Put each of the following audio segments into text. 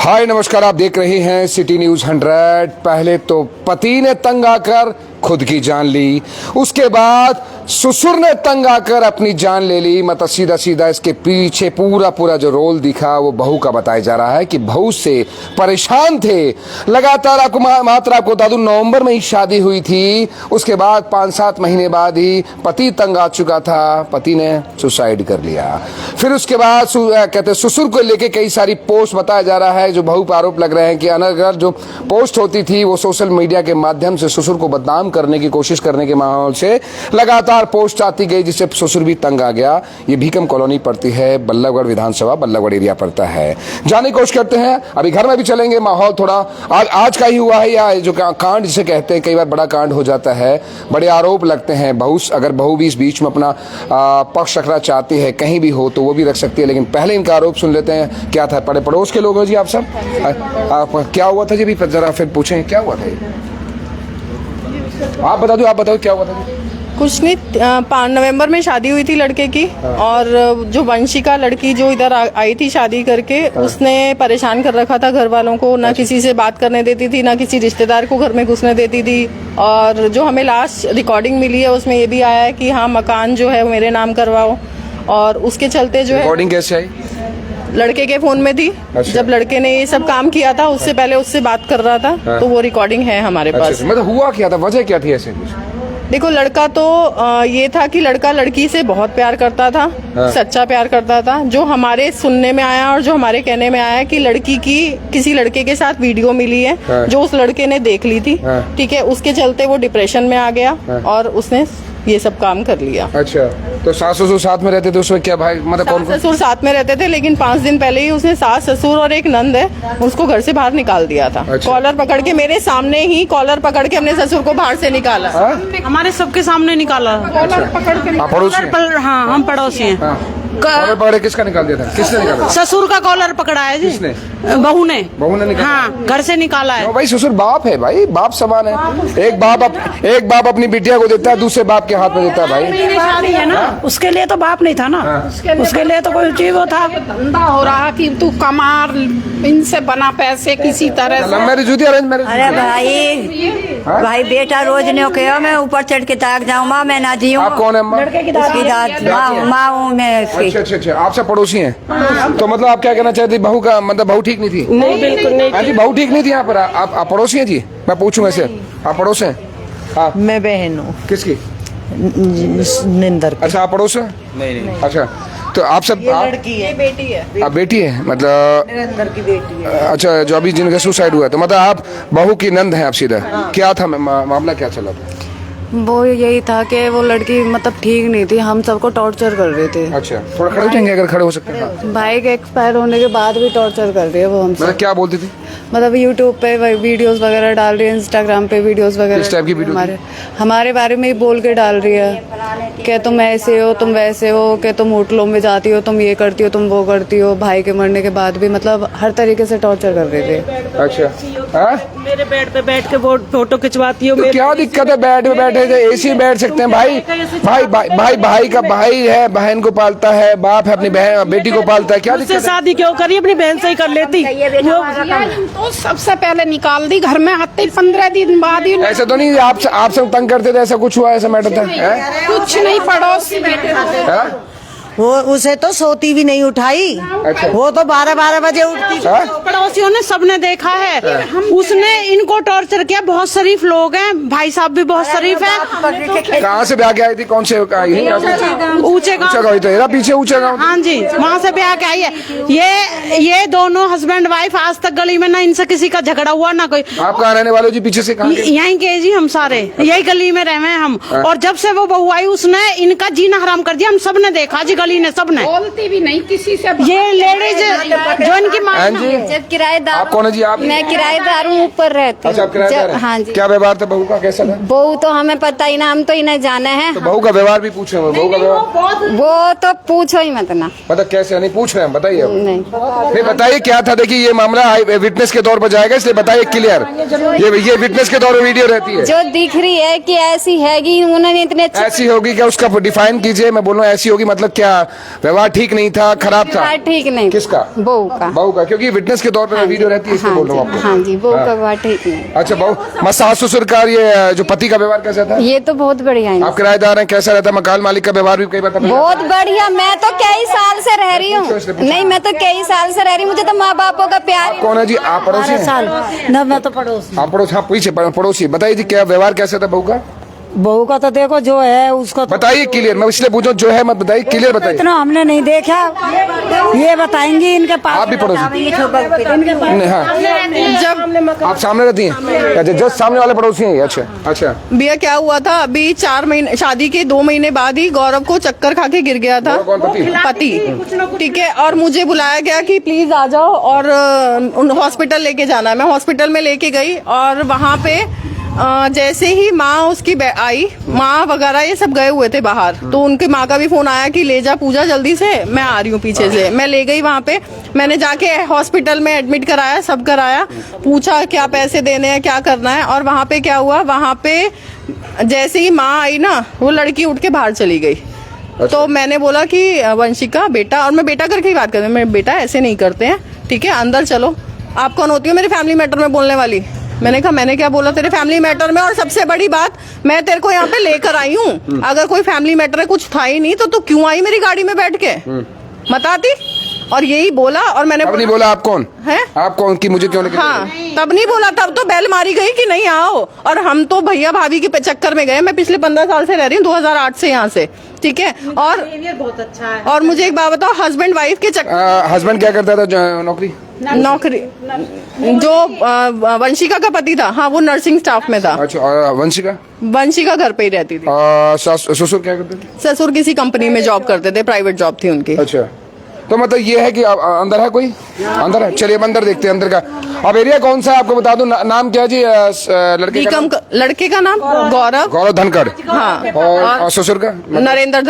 हाय नमस्कार, आप देख रहे हैं सिटी न्यूज 100। पहले तो पति ने तंग आकर खुद की जान ली, उसके बाद ससुर ने तंग आकर अपनी जान ले ली। मतलब सीधा सीधा इसके पीछे पूरा जो रोल दिखा वो बहू का बताया जा रहा है कि बहू से परेशान थे लगातार। आपको मात्र आपको बता दूं, नवंबर में ही शादी हुई थी, उसके बाद 5-7 महीने बाद ही पति तंग आ चुका था, पति ने सुसाइड कर लिया। फिर उसके बाद कहते ससुर को लेके कई सारी पोस्ट बताया जा रहा है, जो बहू पर आरोप लग रहे हैं कि अनगर जो पोस्ट होती थी वो सोशल मीडिया के माध्यम से ससुर को बदनाम करने की कोशिश करने के माहौल से लगातार पोस्ट आती गई, जिससे ससुर भी तंग आ गया। ये भीकम कॉलोनी पड़ती है, बल्लभगढ़ विधानसभा बल्लभगढ़ एरिया पड़ता है। जाने की कोशिश करते हैं, अभी घर में भी चलेंगे। माहौल थोड़ा आज का ही हुआ है, या जो कांड जिसे कहते हैं, कई बार बड़ा कांड हो जाता है, बड़े आरोप लगते हैं। अगर बहू भी इस बीच में अपना पक्ष रखना चाहती है, कहीं भी हो तो वो भी रख सकती है, लेकिन पहले इनका आरोप सुन लेते हैं। क्या था, बड़े पड़ोस के लोग हो जी आप सब? क्या हुआ था जी? भी जरा फिर पूछें क्या हुआ था। आप बताओ क्या हुआ था? कुछ नहीं, 5 नवंबर में शादी हुई थी लड़के की। और जो वंशिका लड़की जो इधर आई थी शादी करके, उसने परेशान कर रखा था घर वालों को। ना किसी से बात करने देती थी, ना किसी रिश्तेदार को घर में घुसने देती थी। और जो हमें लास्ट रिकॉर्डिंग मिली है उसमें ये भी आया है कि हाँ, मकान जो है मेरे नाम करवाओ। और उसके चलते जो है रिकॉर्डिंग कैसे आई? लड़के के फोन में थी। अच्छा। जब लड़के ने ये सब काम किया था, उससे पहले उससे बात कर रहा था। तो वो रिकॉर्डिंग है हमारे पास। अच्छा, मतलब हुआ क्या था, वजह क्या थी ऐसे? देखो, लड़का तो ये था कि लड़का लड़की से बहुत प्यार करता था। सच्चा प्यार करता था। जो हमारे सुनने में आया और जो हमारे कहने में आया कि लड़की की किसी लड़के के साथ वीडियो मिली है, जो उस लड़के ने देख ली थी। ठीक है, उसके चलते वो डिप्रेशन में आ गया और उसने ये सब काम कर लिया। अच्छा, तो सास ससुर साथ में रहते थे उसमें? क्या भाई मतलब कौन? ससुर साथ में रहते थे, लेकिन 5 दिन पहले ही उसने सास ससुर और एक नंद है उसको घर से बाहर निकाल दिया था। अच्छा। कॉलर पकड़ के, मेरे सामने ही कॉलर पकड़ के अपने ससुर को बाहर से निकाला। हमारे सबके सामने निकाला। कॉलर पकड़ के। हाँ, हम पड़ोसी हैं। कॉलर पकड़े किसका निकाल दिया था? किसने निकाला? ससुर का कॉलर पकड़ा है जी। किसने? बहू ने निकाला? हाँ, घर से निकाला है। भाई ससुर बाप है, भाई बाप समान है। एक बाप अपनी बिटिया को देता है, दूसरे बाप के हाथ में देता है भाई। शादी है ना, उसके लिए तो बाप नहीं था ना। उसके लिए तो कोई चीज वो था। धंधा हो रहा कि तू कमार इनसे बना पैसे किसी तरह से। लव मैरिज हुई थी, अरेंज मैरिज? अरे भाई बेटा रोज ने कहो मैं ऊपर चढ़ के ताक जाऊँ, माँ मैं ना जीऊँ। आप कौन है? लड़के की दादी माँ हूँ मैं इसकी। अच्छा, आप सब पड़ोसी हैं। तो मतलब आप क्या कहना चाहते? बहू का मतलब बहू ठीक नहीं थी? नहीं, बिल्कुल नहीं। हाँ जी, बहू ठीक नहीं थी। यहाँ पर आप पड़ोसी हैं जी? मैं पूछूं ऐसे, आप पड़ोस हैं? हाँ। मैं बहन हूँ। किसकी? निंदर। अच्छा, आप पड़ोस हैं? नहीं। अच्छा, तो आप सब लड़की है, बेटी है। आप बेटी है, मतलब निरंदर की बेटी है। अच्छा, जो अभी जिनका सुसाइड हुआ है, तो मतलब आप बहू की नंद हैं आप सीधा? क्या था मामला, क्या चला था? वो यही था कि वो लड़की मतलब ठीक नहीं थी, हम सबको टॉर्चर कर रहे थे। अच्छा, थोड़ा खड़े हो जाएंगे अगर खड़े हो सकते हैं? भाई के एक्सपायर होने के बाद भी टॉर्चर कर रही है वो हमसे। मतलब क्या बोलती थी? मतलब यूट्यूब पे वीडियोस वगैरह डाल रही है, इंस्टाग्राम पे वीडियोस वगैरह। किस टाइप की वीडियो? हमारे बारे में ही बोल के डाल रही है कि तुम ऐसे हो, तुम वैसे हो, कि तुम होटलों में जाती हो, तुम ये करती हो, तुम वो करती हो। भाई के मरने के बाद भी मतलब हर तरीके से टॉर्चर कर रहे थे। अच्छा, मेरे बेड पे बैठ के फोटो खिंचवाती हो। तो क्या दिक्कत है? बेड पे बैठे थे, एसी बैठ सकते हैं भाई। भाई का भाई है, बहन को पालता है, बाप है अपनी बहन बेटी को पालता है। क्या दिक्कत है? शादी क्यों करी? अपनी बहन से ही कर लेती। तो सबसे पहले निकाल दी घर में, हत्ते 15 दिन बाद ही। ऐसा तो नहीं आप सब तंग करते थे, ऐसा कुछ हुआ, ऐसा मैटर था? कुछ नहीं, पड़ोसी बेटे वो उसे तो सोती भी नहीं उठाई। अच्छा। वो तो 12-12 बजे उठती। पड़ोसियों ने सबने देखा है। उसने इनको टॉर्चर किया। बहुत शरीफ लोग हैं, भाई साहब भी बहुत शरीफ है। कहाँ से ब्याह के आई थी? कौन से? ऊंचे गाँव, पीछे ऊंचे गाँव। हाँ जी, वहाँ से ब्याह के आई है। ये दोनों हस्बैंड वाइफ, आज तक गली में ना इनसे किसी का झगड़ा हुआ ना कोई। आप कहाँ रहने वाले हो जी? पीछे से कहाँ? यहीं के जी, हम सारे यही गली में रहे हैं हम। और जब से वो बहू आई, उसने इनका जीना हराम कर दिया। हम सब ने देखा जी, गली ने सबने। बोलती भी नहीं किसी से। ये लेडीज जो इनकी माँ। जब किराएदार। आप कौन है जी? आप? मैं किराएदार हूँ, ऊपर रहती हूँ। अच्छा, आप किराएदार हैं? हाँ जी। क्या व्यवहार था बहू का, कैसा था? बहू तो हमें पता ही ना, हम तो इन्हें जाने हैं। तो बहू का व्यवहार भी पूछ रहे हैं? बहू का व्यवहार वो तो पूछो ही मत ना। मतलब कैसे? नहीं पूछ रहे हैं, बताइए। नहीं बताइए क्या था। देखिए, ये मामला विटनेस के तौर पर जाएगा, इसलिए बताइए क्लियर। ये विटनेस के तौर पर वीडियो रहती है जो दिख रही है कि ऐसी है कि उन्होंने इतने ऐसी होगी क्या? उसका डिफाइन कीजिए। मैं बोल रहा हूँ ऐसी होगी मतलब क्या? व्यवहार ठीक नहीं था, खराब था? ठीक नहीं। किसका? बहू का। बहू का क्योंकि विटनेस के तौर पर वीडियो रहती है इसलिए बोल रहा हूँ आपको। हाँ जी वो का व्यवहार ठीक नहीं। अच्छा बहू सास ससुर का ये जो पति का व्यवहार कैसा था? ये तो बहुत बढ़िया है। आप किराएदार हैं, कैसा रहता है? मकान मालिक का व्यवहार भी कई बार बहुत बढ़िया। मैं तो कई साल से रह रही हूँ। नहीं मैं तो कई साल से रह रही हूँ। मुझे तो माँ बापों का प्यार। कौन है जी? आप पड़ोसी हैं? ना मैं तो पड़ोस आप पड़ोस? हाँ पीछे पड़ोसी। बताइए जी क्या व्यवहार कैसा था बहू का? बहू का तो देखो जो है उसको बताइए क्लियर। मैं इसलिए पूछूं जो है मत बताइए, क्लियर बताइए। इतना हमने नहीं देखा, ये बताएंगी इनके पास। आप भी पड़ोसी? नहीं, हाँ जब आप सामने रहती हैं? अच्छा जस्ट सामने वाले पड़ोसी हैं? अच्छा अच्छा। भैया क्या हुआ था, अभी 4 महीने शादी के 2 महीने बाद ही गौरव को चक्कर खा के गिर गया था। कौन पति? ठीक है। और मुझे बुलाया गया कि प्लीज आ जाओ और हॉस्पिटल लेके जाना है। मैं हॉस्पिटल में लेके गई और वहाँ पे जैसे ही माँ उसकी आई, माँ वगैरह ये सब गए हुए थे बाहर, तो उनके माँ का भी फोन आया कि ले जा पूजा जल्दी से, मैं आ रही हूँ पीछे से। मैं ले गई वहाँ पे, मैंने जाके हॉस्पिटल में एडमिट कराया, सब कराया, पूछा क्या पैसे देने हैं क्या करना है। और वहाँ पे क्या हुआ, वहाँ पे जैसे ही माँ आई ना, वो लड़की उठ के बाहर चली गई। तो मैंने बोला कि वंशिका बेटा, और मैं बेटा करके ही बात कर रही हूँ, मैं बेटा ऐसे नहीं करते हैं, ठीक है अंदर चलो। आप कौन होती हो मेरे फैमिली मैटर में बोलने वाली? मैंने कहा मैंने क्या बोला तेरे फैमिली मैटर में? और सबसे बड़ी बात, मैं तेरे को यहाँ पे लेकर आई हूँ, अगर कोई फैमिली मैटर में कुछ था ही नहीं तो तू क्यों आई मेरी गाड़ी में बैठ के? बताती। और यही बोला। और मैंने अब नहीं बोला आप कौन है? आप कौन की मुझे क्यों लेके? हाँ तब नहीं बोला, तब तो बेल मारी गई कि नहीं आओ। और हम तो भैया भाभी के चक्कर में गए। मैं पिछले 15 साल से रह रही हूँ, 2008 से यहाँ से, ठीक है। और बहुत अच्छा है। और मुझे एक बात बताओ, हस्बैंड वाइफ के चक्कर। हस्बैंड क्या करता था? नौकरी? जो वंशिका का पति था, हाँ वो नर्सिंग स्टाफ में था। अच्छा। और वंशिका घर पे ही रहती थी। ससुर क्या करते थे? ससुर किसी कंपनी में जॉब करते थे, प्राइवेट जॉब थी उनकी। अच्छा तो मतलब ये है कि अंदर है कोई? अंदर है, चलिए अंदर देखते हैं अंदर का। अब एरिया कौन सा है आपको बता दूं? नाम क्या है जी लड़के का? लड़के का नाम गौरव धनखड़। हाँ। और ससुर का? नरेंद्र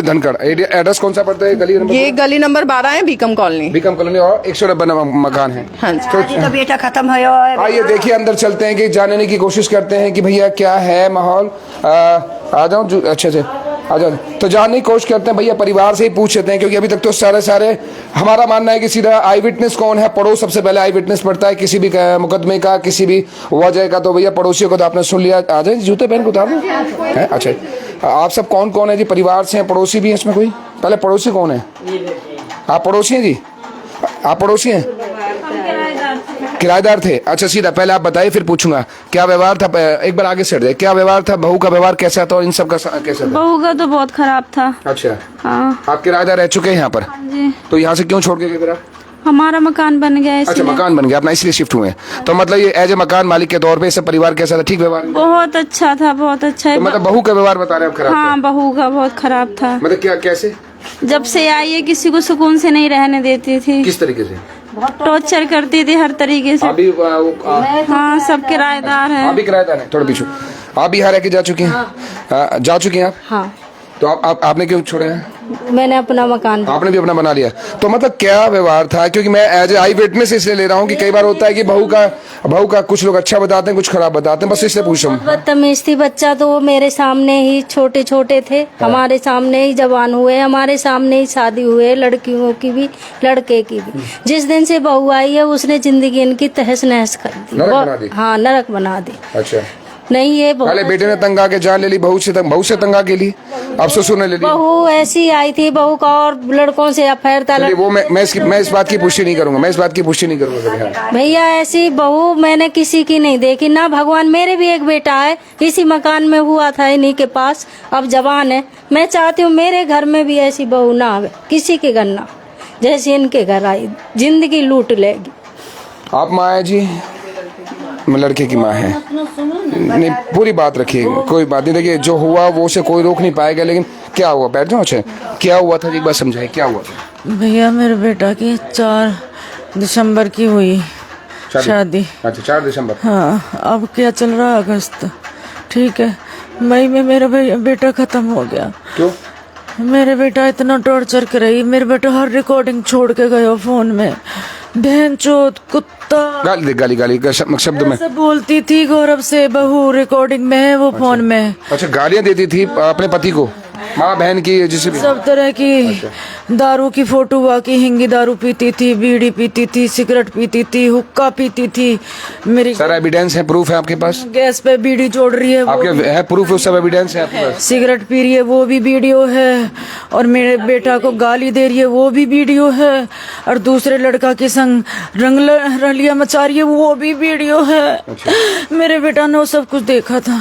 धनखड़। एड्रेस कौन सा पड़ता है? गली नंबर? ये गली नंबर 12 है, बीकम कॉलोनी। और 190 मकान है। हाँ तो बेटा खत्म हो गया। आइए देखिए अंदर चलते हैं कि जानने की कोशिश करते हैं कि भैया क्या है माहौल। आ जाओ अच्छे से आ जाओ। तो जानने की कोशिश करते हैं, भैया परिवार से ही पूछ लेते हैं, क्योंकि अभी तक तो सारे हमारा मानना है कि सीधा आई विटनेस कौन है, पड़ोस सबसे पहले आई विटनेस पड़ता है किसी भी मुकदमे का, किसी भी वजह का। तो भैया पड़ोसियों को तो आपने सुन लिया। आ जाए, जूते पहन को उतार दो। अच्छा आप सब कौन कौन है जी? परिवार से हैं, पड़ोसी भी हैं इसमें कोई? पहले पड़ोसी कौन है? आप पड़ोसी हैं जी? आप पड़ोसी हैं? किराएदार थे? अच्छा सीधा पहले आप बताइए फिर पूछूंगा क्या व्यवहार था। एक बार आगे से हट जाए, क्या व्यवहार था? बहू का व्यवहार कैसा था और इन सब का कैसा था? बहू का तो बहुत खराब था। अच्छा हाँ। आप किराएदार रह चुके हैं यहाँ पर? जी। तो यहाँ से क्यों छोड़ के गए? हमारा मकान बन गया अच्छा मकान बन गया अपना, इसलिए शिफ्ट हुए। तो मतलब ये एज ए मकान मालिक के तौर पे सब परिवार कैसा था? ठीक व्यवहार? बहुत अच्छा था, बहुत अच्छा है। तो मतलब बहू का व्यवहार बता रहे हैं खराब? हाँ बहू का बहुत खराब था। मतलब क्या कैसे? जब से आई है किसी को सुकून से नहीं रहने देती थी। किस तरीके से? टॉर्चर करती थी हर तरीके से। अभी हाँ सब किराएदार हैं। आप भी किराएदार हैं? थोड़ा पीछे। आप भी यहाँ रह के जा चुकी हैं? जा चुकी हैं आप? हाँ। तो आपने क्यों छोड़े हैं? मैंने अपना मकान। आपने भी अपना बना लिया। तो मतलब क्या व्यवहार था? क्योंकि मैं एज ए आई विटनेस इसलिए ले रहा हूँ कि कई बार होता है कि बहू का कुछ लोग अच्छा बताते हैं कुछ खराब बताते हैं, बस इसलिए पूछ रहा हूँ। बदतमीज थी। बच्चा तो वो मेरे सामने ही छोटे थे, हमारे सामने ही जवान हुए, हमारे सामने ही शादी हुए, लड़कियों की भी लड़के की भी। जिस दिन से बहू आई है उसने जिंदगी इनकी तहस नहस कर दी। हाँ नरक बना दी। अच्छा नहीं ये पहले बेटे ने तंग आके जान ले ली, बहू से तंग आके ली, अब ससुर ने ले ली। बहू ऐसी आई थी, बहू का और लड़कों से अफेयर था। वो मैं इस बात की पुष्टि नहीं करूंगा। भैया ऐसी बहू मैंने किसी की नहीं देखी ना भगवान। मेरे भी एक बेटा है, इसी मकान में हुआ था इन्हीं के पास, अब जवान है। मैं चाहती हूँ मेरे घर में भी ऐसी बहू ना आवे, किसी के घर ना, जैसे इनके घर आई जिंदगी लूट लेगी। आप माँ है जी? मैं लड़के की माँ है। नहीं पूरी बात रखिए, कोई बात नहीं। देखिए जो हुआ वो उसे कोई रोक नहीं पाएगा, लेकिन क्या हुआ? बैठ जाओ। अच्छा क्या हुआ था एक बार समझाइए, क्या हुआ था? भैया मेरे बेटा की 4 दिसंबर की हुई शादी। अच्छा 4 दिसंबर। हाँ अब क्या चल रहा है? अगस्त, ठीक है। मई में मेरा बेटा खत्म हो गया। क्यों? मेरे बेटा इतना टॉर्चर करे, मेरे बेटा हर रिकॉर्डिंग छोड़ के गए फोन में। बहनचोद कुत्ता गाली शब्द में ऐसे बोलती थी गौरव से, बहू रिकॉर्डिंग में है वो फोन में। अच्छा गालियां देती थी अपने पति को? माँ बहन की जिसे भी? सब तरह की दारू की फोटो वाकी हिंगी दारू पीती थी, बीड़ी पीती थी, सिगरेट पीती थी, हुक्का पीती थी। मेरी सारा एविडेंस है, प्रूफ है आपके पास? गैस पे बीड़ी जोड़ रही है, वो आपके है प्रूफ, वो सब एविडेंस है आपके पास? सिगरेट पी रही है, वो भी वीडियो है। और मेरे बेटा को गाली दे रही है, वो भी वीडियो है। और दूसरे लड़का के संग रंगलिया मचा रही है, वो भी वीडियो है। मेरे बेटा ने वो सब कुछ देखा था।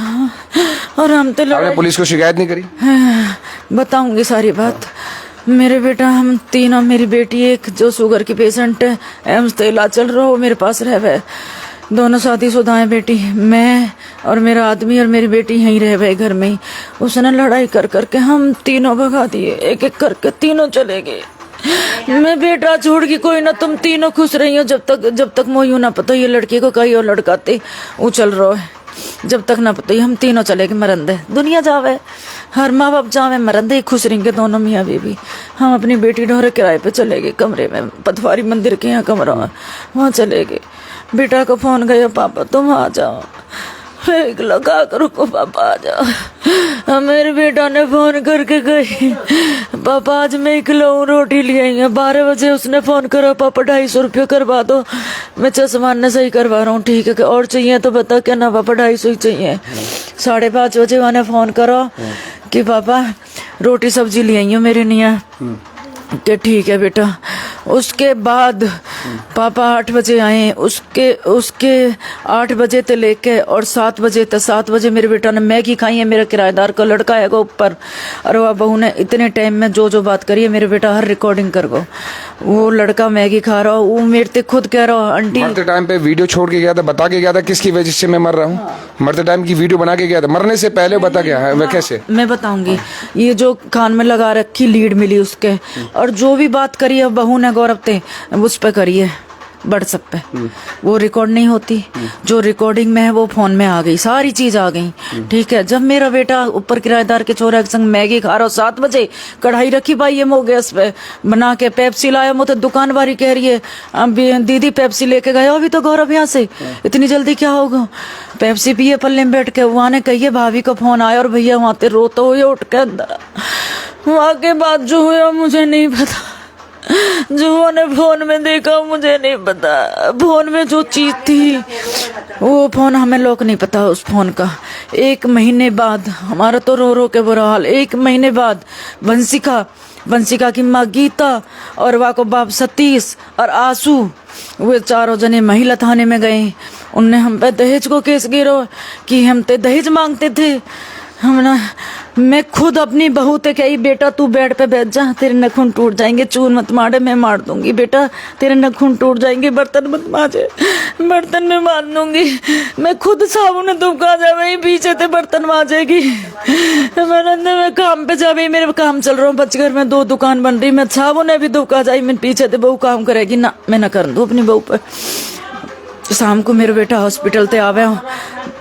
और हम तो आपने पुलिस को शिकायत नहीं करी? बताऊंगी सारी बात। मेरे बेटा, हम तीनों, मेरी बेटी एक जो शुगर की पेशेंट है, एम्स तो इलाज चल रहा, वो मेरे पास रह गए। दोनों शादीशुदा हैं बेटी, मैं और मेरा आदमी और मेरी बेटी यहीं रह गए घर में ही। उसने लड़ाई कर करके हम तीनों भगा दिए, एक एक करके तीनों चले गए। मैं बेटा छोड़ के कोई ना, तुम तीनों खुश रही हो जब तक मोयू ना पता ये लड़की को कहीं और लड़काते वो चल रहा है। जब तक ना पता हम तीनों चले गए मरंदे, दुनिया जावे, हर माँ बाप जावे मरंदे, खुश रहेंगे दोनों मियाँ बीबी। हम अपनी बेटी ढोरे किराए पे चले गए, कमरे में पथवारी मंदिर के यहाँ कमरा, वहाँ चले गए। बेटा को फोन गया, पापा तुम आ जाओ। एक लगा करो को पापा आ जाओ। मेरे बेटा ने फोन करके कही, पापा आज मैं खिलाऊं रोटी ले आई है। 12 बजे उसने फोन करा, पापा 250 रुपये करवा दो। मैं चश्मा ने सही करवा रहा हूँ, ठीक है और चाहिए तो बता, क्या ना पापा 250 ही चाहिए। 5:30 बजे मैंने फोन करा कि पापा रोटी सब्जी ले आई हूँ मेरे लिए, कि ठीक है बेटा। उसके बाद पापा 8 बजे आए, उसके 8 बजे से लेके और 7 बजे तक, 7 बजे मेरे बेटा ने मैगी खाई है। मेरा किराएदार का लड़का है वो ऊपर, और वह बहू ने इतने टाइम में जो बात करी है, मेरे बेटा हर रिकॉर्डिंग कर गो। वो लड़का मैगी खा रहा, वो मेरे से खुद कह रहा, आंटी मरते टाइम पे वीडियो छोड़ के गया था, बता के गया था किसकी वजह से मैं मर रहा हूँ? मरते टाइम की वीडियो बना के गया था, मरने से पहले बता गया है? वह कैसे? मैं बताऊंगी। ये जो कान में लगा रखी लीड मिली उसके, और जो भी बात करी है बहू ने गौरव ते उस पे करी है व्हाट्सएप पे, वो रिकॉर्ड नहीं होती। जो रिकॉर्डिंग में है वो फोन में आ गई, सारी चीज आ गई, ठीक है। जब मेरा बेटा ऊपर किराएदार के छोरा के संग मैगी खा रहा, 7 बजे कढ़ाई रखी भाई मो गैस पे बना के, पेप्सी लाया मो, तो दुकान वाली कह रही है दीदी पेप्सी लेके गया अभी तो गौरव यहाँ से, इतनी जल्दी क्या होगा? पेप्सी पिए पल्ले में बैठ के, वहाँ ने कहिए भाभी का फोन आया और भैया वहाँ पे रोते हुए उठ के अंदर। वहाँ के बाद जो हुआ मुझे नहीं पता, जो ने फोन में देखा मुझे नहीं पता। फोन में जो चीज थी वो फोन हमें लोग नहीं पता उस फोन का। 1 महीने बाद हमारा तो रो रो के बुरा हाल। 1 महीने बाद वंशिका की माँ गीता और वहाँ को बाप सतीश और आंसू, वे चारों जने महिला थाने में गए। उनने हम पे दहेज को केस गिरो कि हम ते दहेज मांगते थे। मैं खुद अपनी बहू ते कही, बेटा तू बेड पे बैठ जा, तेरे नखून टूट जाएंगे, चून मत मारे, मैं मार दूंगी बेटा, तेरे नखून टूट जाएंगे, बर्तन मत मांजे, बर्तन में मार दूंगी। मैं खुद साबुन दुबका जा वही पीछे ते बर्तन मांजेगी। मैं काम पे जा वही, मेरे काम चल रहा हूँ, बचघर में 2 दुकान बन रही, मैं साबुन भी दुबका जाई, मैं पीछे ते बहू काम करेगी ना, मैं न कर दूँ अपनी बहू पर। शाम को मेरे बेटा हॉस्पिटल ते आवे,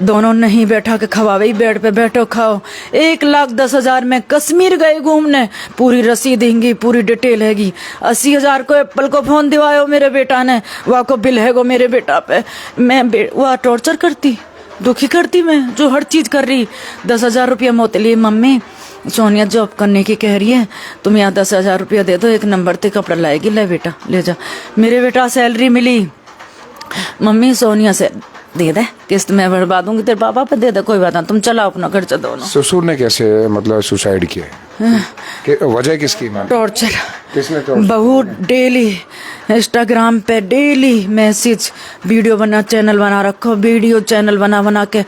दोनों नहीं बैठा के खवावे, बेड पे बैठो खाओ। 1,10,000 में कश्मीर गए घूमने, पूरी रसीद देंगी, पूरी डिटेल हैगी। 80,000 को एप्पल को फोन दिवायो मेरे बेटा ने, वहाँ को बिल हैगो मेरे बेटा पे। मैं वह टॉर्चर करती, दुखी करती, मैं जो हर चीज कर रही। 10,000 रुपया मोते लिए, मम्मी सोनिया जॉब करने की कह रही है, तुम यहाँ 10,000 रुपया दे दो, 1 नंबर ते कपड़ा लाएगी, ले बेटा ले जा। मेरे बेटा सैलरी मिली, मम्मी सोनिया से दे दे, किस्त में भरवा दूंगी, तेरे पापा पे दे दे, कोई बात नहीं, तुम चलाओ अपना खर्चा दोनों। ससुर ने कैसे मतलब सुसाइड किया? वजह किसकी? टॉर्चर। किसने टॉर्चर? बहू डेली इंस्टाग्राम पे डेली मैसेज, वीडियो बना, चैनल बना रखो, वीडियो चैनल बना के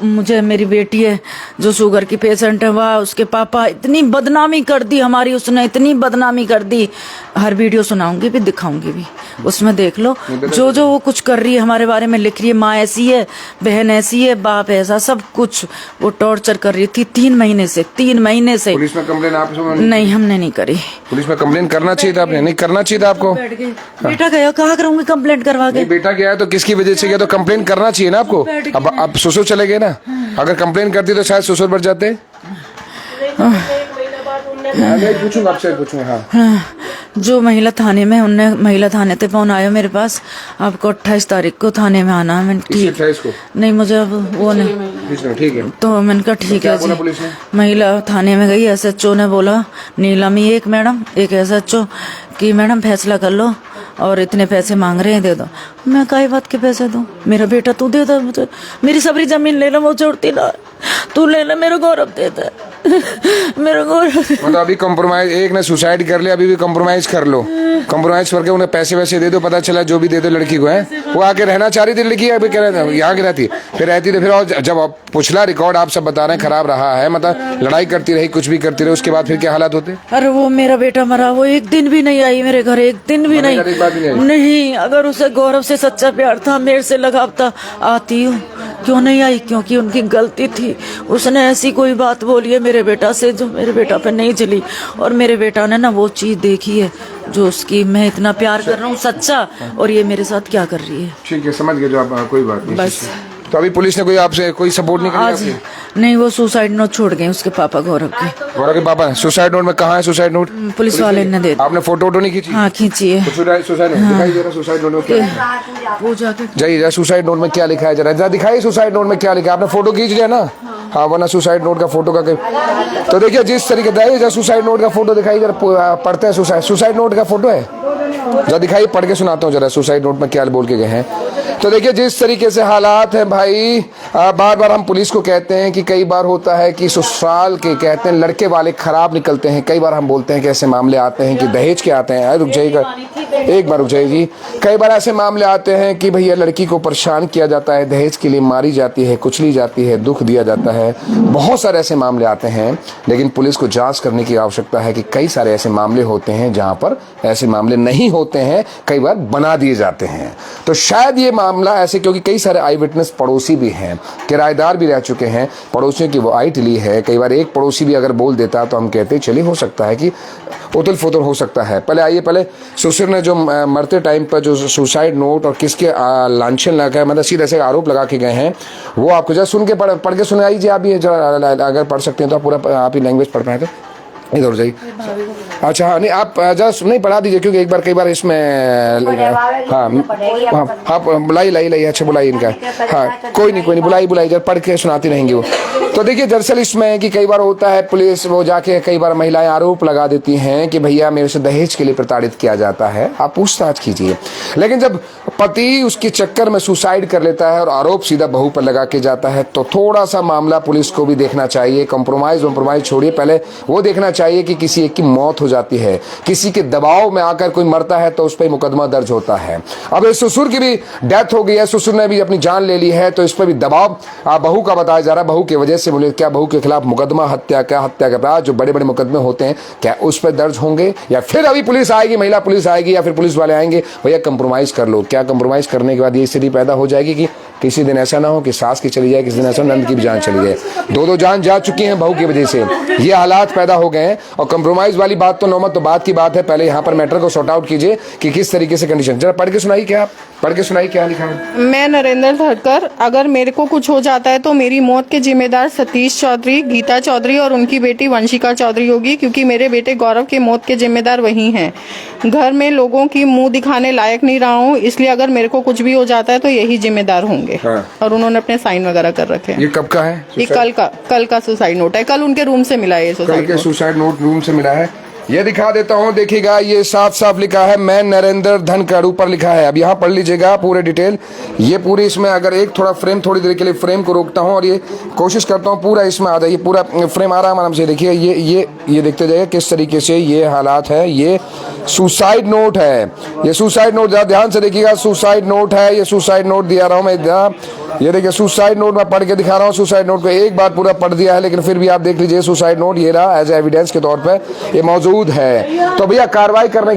मुझे, मेरी बेटी है जो शुगर की पेशेंट है, वह उसके पापा, इतनी बदनामी कर दी हमारी, उसने इतनी बदनामी कर दी। हर वीडियो सुनाऊंगी भी, दिखाऊंगी भी, उसमें देख लो जो वो कुछ कर रही है, हमारे बारे में लिख रही है, माँ ऐसी है, बहन ऐसी है, बाप ऐसा, सब कुछ वो टॉर्चर कर रही थी 3 महीने से। पुलिस में कंप्लेन आप नहीं, हमने नहीं करी। पुलिस में कंप्लेन करना चाहिए था आपने, नहीं करना चाहिए था आपको। बेटा गया, कहाँ करूंगी कंप्लेंट करवा के? बेटा गया तो किसकी वजह से गया, तो कंप्लेन करना चाहिए ना आपको। अब ससुर चले गए ना, अगर कंप्लेन करती तो शायद ससुर बढ़ जाते। मैं पूछूंगा आपसे, पूछूंगा। हाँ, हाँ, जो महिला थाने में, उनने महिला थाने पे फोन आया मेरे पास, आपको 28 तारीख को थाने में आना है। मैंने ठीक, 28 को नहीं मुझे अब वो नहीं, ठीक है। तो मैंने कहा ठीक है जी। पुलिस ने? महिला थाने में गई, SHO ने बोला, नीलमी एक मैडम, एक SHO, कि मैडम फैसला कर लो और इतने पैसे मांग रहे हैं, दे दो। मैं काई बात के पैसे दूं? मेरा बेटा तू दे दो मुझे, मेरी सबरी जमीन ले लो, वो छोड़ती ना, तू ले ले, मेरा गौरव दे दे, मेरा गौरव। मतलब अभी कंप्रोमाइज, एक ने सुसाइड कर लिया, अभी भी कंप्रोमाइज कर लो, कंप्रोमाइज करके उन्हें पैसे वैसे दे दो, पता चला जो भी दे दो लड़की को है। वो आके रहना चाह रही थी लड़की, अभी कह रहे थे यहाँ की रहती, फिर रहती थी, फिर और जब आप पुछला रिकॉर्ड आप सब बता रहे हैं खराब रहा है, मतलब लड़ाई करती रही, कुछ भी करती रही, उसके बाद फिर क्या हालात होते? अरे वो मेरा बेटा मरा, वो एक दिन भी नहीं आई मेरे घर, एक दिन भी नहीं। अगर उसे गौरव से सच्चा प्यार था, मेरे से लगाव था, आती हूँ। क्यों नहीं आई? क्योंकि उनकी गलती थी, उसने ऐसी कोई बात बोली है मेरे बेटा से जो मेरे बेटा पे नहीं चली, और मेरे बेटा ने ना वो चीज देखी है जो उसकी, मैं इतना प्यार कर रहा हूँ सच्चा, और ये मेरे साथ क्या कर रही है। ठीक है, समझ गए जो आप, कोई बात नहीं बस। तो अभी पुलिस ने कोई आपसे कोई सपोर्ट नहीं आज किया? नहीं, वो सुसाइड नोट छोड़ गए उसके पापा गौरव के। गौरव के पापा सुसाइड नोट में कहाँ है सुसाइड नोट? पुलिस वाले ने दे, आपने फोटो वोटो नहीं खींची? हाँ खींची है। सुसाइड नोट दिखाई जरा, सुसाइड नोट में क्या वो जाके जाइए, सुसाइड नोट में क्या लिखा है जरा दिखाइए, सुसाइड नोट में क्या लिखा है? आपने फोटो खींच लिया ना? हाँ, वरना सुसाइड नोट का फोटो का तो देखिए जिस तरीके से सुसाइड नोट का फोटो दिखाई जरा, पढ़ते हैं सुसाइड नोट का फोटो है, जरा दिखाइए, पढ़ के सुनाता हूँ जरा सुसाइड नोट में क्या बोल के गए हैं। तो देखिए जिस तरीके से हालात हैं भाई, बार बार हम पुलिस को कहते हैं कि कई बार होता है कि ससुराल के कहते हैं लड़के वाले खराब निकलते हैं, कई बार हम बोलते हैं कि ऐसे मामले आते हैं कि दहेज के आते हैं, रुक जाइएगा एक बार, रुक जाइए जी, कई बार ऐसे मामले आते हैं कि भैया लड़की को परेशान किया जाता है, दहेज के लिए मारी जाती है, कुचली जाती है, दुख दिया जाता है, बहुत सारे ऐसे मामले आते हैं। लेकिन पुलिस को जांच करने की आवश्यकता है कि कई सारे ऐसे मामले होते हैं जहां पर ऐसे मामले नहीं होते हैं, कई बार बना दिए जाते हैं। तो शायद ये मामला ऐसे, क्योंकि कई सारे आई विटनेस पड़ोसी भी हैं, किराएदार भी रह चुके हैं, पड़ोसियों की वो आइट ली है, कई बार एक पड़ोसी भी अगर बोल देता तो हम कहते चलिए हो सकता है कि उतल फुतल हो सकता है। पहले आइए, पहले ससुर ने जो मरते टाइम पर जो सुसाइड नोट और किसके लांछन लगा है, मतलब सीधे से आरोप लगा के गए हैं, वो आपको जरा सुन के पढ़ के सुनाइए जी। आप ये अगर पढ़ सकते हैं तो पूरा आप ही लैंग्वेज पढ़ पाए तो इधर जाइए। अच्छा हाँ, नहीं आप जस्ट नहीं पढ़ा दीजिए, क्योंकि एक बार कई बार इसमें हाँ बुलाई अच्छा बुलाई इनका, हाँ कोई नहीं बुलाई जब पढ़ के सुनाती रहेंगी वो। तो देखिए दरअसल इसमें कि कई बार होता है पुलिस वो जाके कई बार महिलाएं आरोप लगा देती हैं कि भैया मेरे से दहेज के लिए प्रताड़ित किया जाता है, आप पूछताछ कीजिए। लेकिन जब पति उसके चक्कर में सुसाइड कर लेता है और आरोप सीधा बहू पर लगा के जाता है, तो थोड़ा सा मामला पुलिस को भी देखना चाहिए। कंप्रोमाइज छोड़िए, पहले वो देखना चाहिए कि किसी एक की मौत हो जाती है, किसी के दबाव में आकर कोई मरता है तो उस पर मुकदमा दर्ज होता है। अब इस ससुर की भी डेथ हो गई है, ससुर ने भी अपनी जान ले ली है, तो इस पर भी दबाव बहू का बताया जा रहा है। बहू की वजह से बोले क्या बहू के खिलाफ मुकदमा हत्या के अपराध जो बड़े बड़े मुकदमे होते हैं क्या उस पर दर्ज होंगे, या फिर अभी पुलिस आएगी, महिला पुलिस आएगी, या फिर पुलिस वाले आएंगे भैया कंप्रोमाइज कर लो। क्या कंप्रोमाइज करने के बाद ये स्थिति पैदा हो जाएगी कि किसी दिन ऐसा ना हो कि सास की चली जाए, किसी दिन ऐसा नंद की भी जान चली जाए। दो जान जा चुकी हैं बहू की वजह से, ये हालात पैदा हो गए हैं। और कंप्रोमाइज वाली बात तो नौमत तो बात की बात है, पहले यहाँ पर मैटर को सॉर्ट आउट कीजिए कि किस तरीके से कंडीशन। जरा पढ़ के सुनाइए, क्या पढ़ के सुनाइए क्या लिखा है। मैं नरेंद्र धड़कर, अगर मेरे को कुछ हो जाता है तो मेरी मौत के जिम्मेदार सतीश चौधरी, गीता चौधरी और उनकी बेटी वंशिका चौधरी होगी, क्योंकि मेरे बेटे गौरव के मौत के जिम्मेदार वही हैं। घर में लोगों की मुंह दिखाने लायक नहीं रहा हूँ, इसलिए अगर मेरे को कुछ भी हो जाता है तो यही जिम्मेदार होंगे। हाँ। और उन्होंने अपने साइन वगैरह कर रखे हैं। ये कब का है? ये कल का सुसाइड नोट है, कल उनके रूम से मिला है ये सुसाइड नोट रूम से मिला है। ये दिखा देता हूँ, देखिएगा ये साफ साफ लिखा है, मैं नरेंद्र धनखड़ ऊपर लिखा है। अब यहाँ पढ़ लीजिएगा पूरे डिटेल, ये पूरी इसमें अगर एक थोड़ा फ्रेम थोड़ी देर के लिए फ्रेम को रोकता हूँ और ये कोशिश करता हूँ पूरा इसमें आ जाए, पूरा फ्रेम आराम से देखिए। ये देखते जाइए किस तरीके से ये हालात है। ये सुसाइड नोट है, ये सुसाइड नोट ध्यान से देखिएगा, सुसाइड नोट है, ये सुसाइड नोट दिया रहा हूँ मैं। ये देखिए सुसाइड नोट मैं पढ़ के दिखा रहा हूँ। सुसाइड नोट को एक बार पूरा पढ़ दिया है, लेकिन फिर भी आप देख लीजिए सुसाइड नोट ये रहा एज एविडेंस के तौर पे ये मौजूद है। तो भैया कार्रवाई करने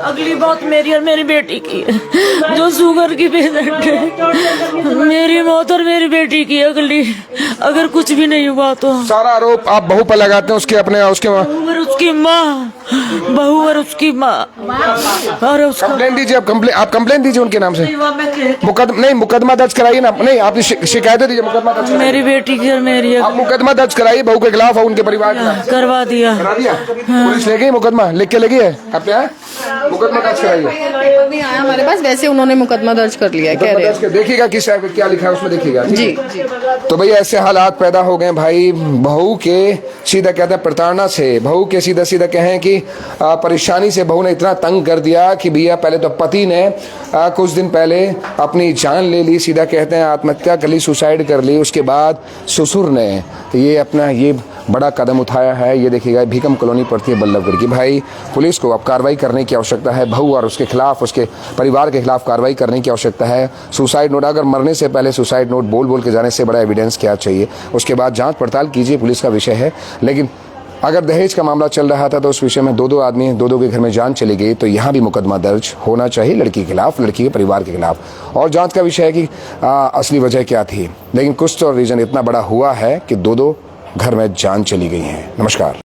अगली बात मेरी और मेरी बेटी की है, जो शुगर की पेशेंट है। मेरी मौत और मेरी बेटी की अगली, अगर कुछ भी नहीं हुआ तो सारा आरोप आप बहू पर लगाते हैं, उसके अपने उसकी उसकी माँ बहू और उसकी माँ और उसका कंप्लेन दीजिए, आप कंप्लेन दीजिए उनके नाम से। मुकदमा दर्ज कराइए ना। नहीं, आप शिकायत दीजिए, मुकदमा दर्ज कराइए। मेरी बेटी की और मेरी आप मुकदमा दर्ज कराइए बहू के खिलाफ और उनके परिवार के खिलाफ। करवा दिया। करा दिया? पुलिस ले गई मुकदमा, लिख के ले गई है आपने? मुकदमा दर्ज कराइए। अभी आया हमारे पास, वैसे उन्होंने मुकदमा दर्ज कर लिया है, कह रहे हैं। देखिएगा किस क्या लिखा है उसमें, देखिएगा। जी। तो भैया ऐसे हालात पैदा हो गए भाई, बहू के सीधा कहते हैं प्रताड़ना से, बहू के सीधा सीधा कहें कि परेशानी से बहू ने इतना तंग कर दिया कि भैया पहले तो पति ने कुछ दिन पहले अपनी जान ले ली, सीधा कहते हैं आत्महत्या कर ली, सुसाइड कर ली। उसके बाद ससुर ने ये अपना ये बड़ा कदम उठाया है। ये देखिएगा भीकम कॉलोनी पड़ती है बल्लभगढ़ की। भाई पुलिस को अब कार्रवाई करने की आवश्यकता है, बहू और उसके खिलाफ, उसके परिवार के खिलाफ कार्रवाई करने की आवश्यकता है। सुसाइड नोट, अगर मरने से पहले सुसाइड नोट बोल के जाने से बड़ा एविडेंस क्या चाहिए, उसके बाद जांच पड़ताल कीजिए, पुलिस का विषय है। लेकिन अगर दहेज का मामला चल रहा था तो उस विषय में दो आदमी, दो के घर में जान चली गई, तो यहाँ भी मुकदमा दर्ज होना चाहिए लड़की के खिलाफ, लड़की के परिवार के खिलाफ। और जांच का विषय है कि असली वजह क्या थी, लेकिन कुछ तो रीजन इतना बड़ा हुआ है कि दो घर में जान चली गई है। नमस्कार।